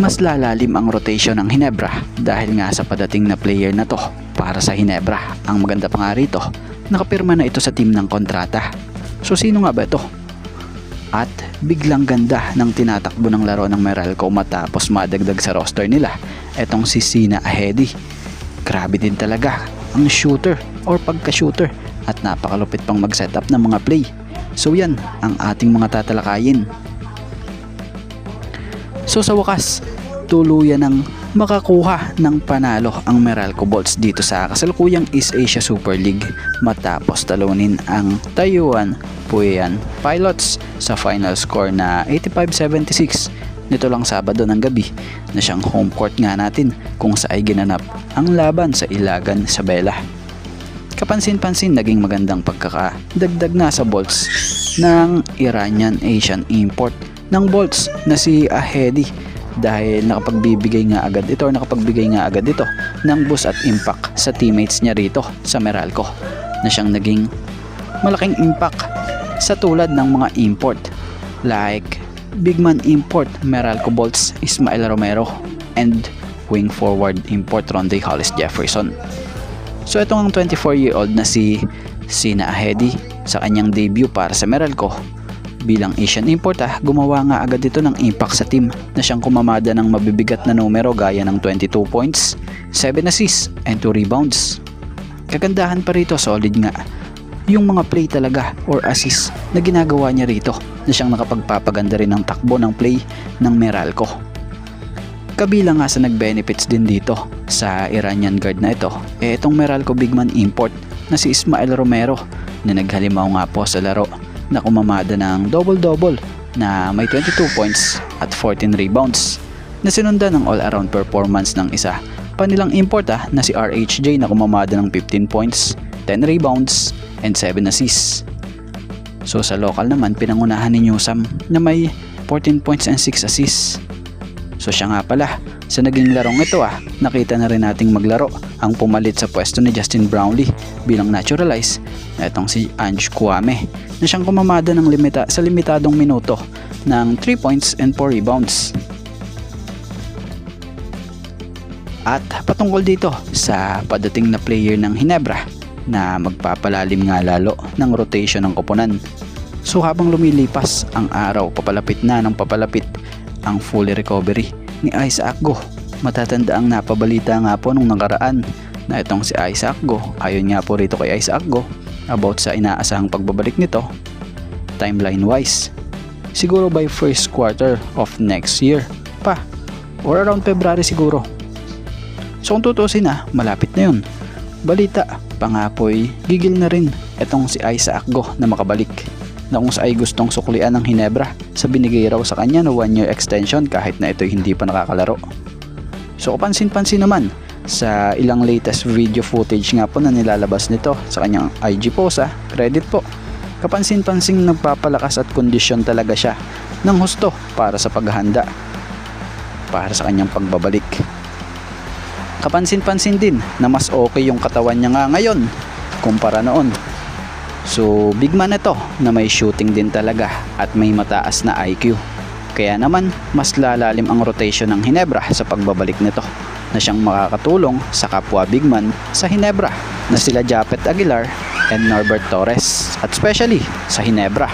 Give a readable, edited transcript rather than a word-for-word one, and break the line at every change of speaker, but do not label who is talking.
mas lalalim ang rotation ng Hinebra dahil nga sa padating na player na to para sa Hinebra. Ang maganda pa nga rito, nakapirma na ito sa team ng kontrata. So sino nga ba ito? At biglang ganda ng tinatakbo ng laro ng Meralco matapos madagdag sa roster nila etong si Sina Ahedi. Grabe din talaga ang shooter or pagka-shooter at napakalupit pang mag-setup ng mga play. So yan ang ating mga tatalakayin. So sa wakas, tuluyan ng makakuha ng panalo ang Meralco Bolts dito sa kasalukuyang East Asia Super League matapos talunin ang Taiyuan Puyan Pilots sa final score na 85-76 nito lang Sabado ng gabi na siyang home court nga natin kung saan ginanap ang laban sa Ilagan, Isabela. Kapansin-pansin naging magandang pagkakadagdag na sa Bolts ng Iranian Asian import ng Bolts na si Ahedi dahil nakapagbigay nga agad ito ng boost at impact sa teammates niya rito sa Meralco na siyang naging malaking impact sa tulad ng mga import like big man import Meralco Bolts Ismael Romero and wing forward import Ronde Hollis Jefferson. So ito ang 24-year-old na si Sina Ahedi sa kanyang debut para sa Meralco bilang Asian import gumawa nga agad ito ng impact sa team na siyang kumamada ng mabibigat na numero gaya ng 22 points, 7 assists and 2 rebounds. Kagandahan pa rito, solid nga yung mga play talaga or assist na ginagawa niya rito na siyang nakapagpapaganda rin ng takbo ng play ng Meralco. Kabilang nga sa nag-benefits din dito sa Iranian guard na ito itong Meralco big man import na si Ismael Romero na naghalimaw nga po sa laro na kumamada ng double-double na may 22 points at 14 rebounds na sinundan ng all-around performance ng isa pa nilang import na si RHJ na kumamada ng 15 points, 10 rebounds and 7 assists. So sa local naman pinangunahan ni Newsam na may 14 points and 6 assists. So siya nga pala sa naging larong ito nakita na rin nating maglaro ang pumalit sa pwesto ni Justin Brownlee bilang naturalize na itong si Ange Kwame na siyang kumamada ng sa limitadong minuto ng 3 points and 4 rebounds. At patungkol dito sa padating na player ng Hinebra na magpapalalim nga lalo ng rotation ng koponan. So habang lumilipas ang araw, papalapit na ng papalapit ang fully recovery ni Isaac Go. Matatanda ang napabalita nga po nung nakaraan na itong si Isaac Go, ayon nga po rito kay Isaac Go about sa inaasahang pagbabalik nito timeline wise siguro by first quarter of next year pa or around February siguro. So kung tutusin malapit na yun. Balita pa nga po'y gigil na rin itong si Isaac Go na makabalik na kung sa ay gustong suklian ng Hinebra sa binigay raw sa kanya na 1-year extension kahit na ito'y hindi pa nakakalaro. So kapansin-pansin naman sa ilang latest video footage nga po na nilalabas nito sa kanyang IG post credit po, kapansin-pansing nagpapalakas at kondisyon talaga siya ng husto para sa paghahanda para sa kanyang pagbabalik. Kapansin-pansin din na mas okay yung katawan niya nga ngayon kumpara noon. So big man ito na may shooting din talaga at may mataas na IQ. Kaya naman mas lalalim ang rotation ng Hinebra sa pagbabalik nito na siyang makakatulong sa kapwa big man sa Hinebra na sila Japet Aguilar and Norbert Torres at especially sa Hinebra.